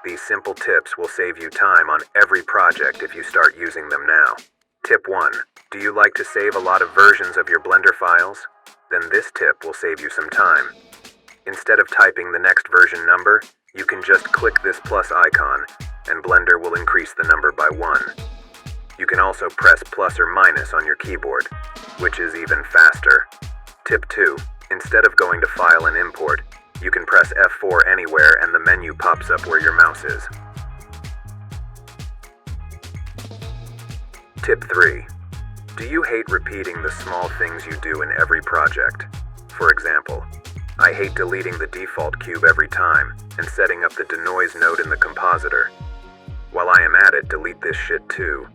These simple tips will save you time on every project if you start using them now. Tip 1. Do you like to save a lot of versions of your Blender files? Then this tip will save you some time. Instead of typing the next version number, you can just click this plus icon, and Blender will increase the number by 1. You can also press plus or minus on your keyboard, which is even faster. Tip 2. Instead of going to File and Import, you can press F4 anywhere and the menu pops up where your mouse is. Tip 3. Do you hate repeating the small things you do in every project? For example, I hate deleting the default cube every time and setting up the denoise node in the compositor. While I am at it, delete this shit too.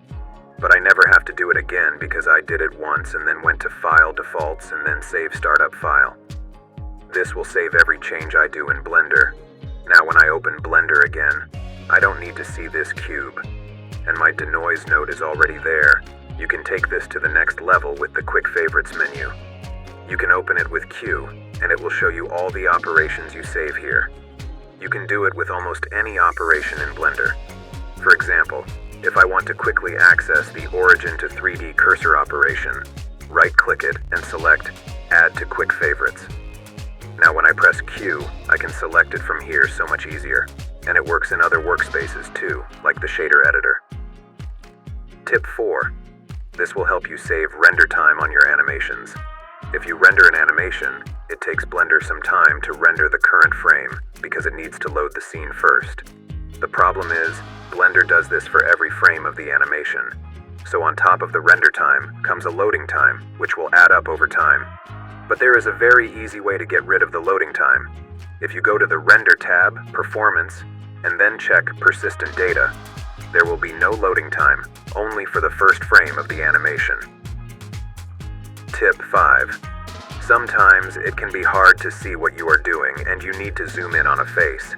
But I never have to do it again because I did it once and then went to File Defaults and then Save Startup File. This will save every change I do in Blender. Now when I open Blender again, I don't need to see this cube. And my denoise node is already there. You can take this to the next level with the Quick Favorites menu. You can open it with Q, and it will show you all the operations you save here. You can do it with almost any operation in Blender. For example, if I want to quickly access the Origin to 3D cursor operation, right-click it and select Add to Quick Favorites. Now when I press Q, I can select it from here so much easier, and it works in other workspaces too, like the shader editor. Tip 4. This will help you save render time on your animations. If you render an animation, it takes Blender some time to render the current frame because it needs to load the scene first. The problem is, Blender does this for every frame of the animation. So on top of the render time comes a loading time, which will add up over time. But there is a very easy way to get rid of the loading time. If you go to the Render tab, Performance, and then check Persistent Data, there will be no loading time, only for the first frame of the animation. Tip 5. Sometimes it can be hard to see what you are doing and you need to zoom in on a face.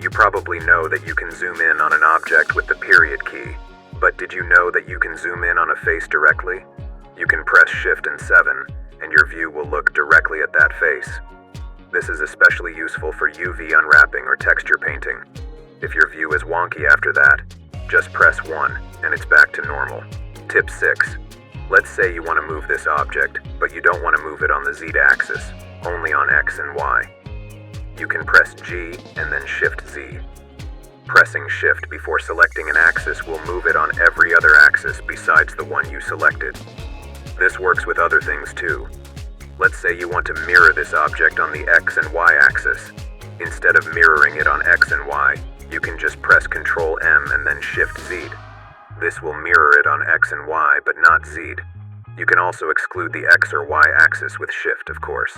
You probably know that you can zoom in on an object with the period key, but did you know that you can zoom in on a face directly? You can press Shift and 7, and your view will look directly at that face. This is especially useful for UV unwrapping or texture painting. If your view is wonky after that, just press 1, and it's back to normal. Tip 6. Let's say you want to move this object, but you don't want to move it on the Z-axis, only on X and Y. You can press G and then Shift Z. Pressing Shift before selecting an axis will move it on every other axis besides the one you selected. This works with other things too. Let's say you want to mirror this object on the X and Y axis. Instead of mirroring it on X and Y, you can just press Ctrl M and then Shift Z. This will mirror it on X and Y, but not Z. You can also exclude the X or Y axis with Shift, of course.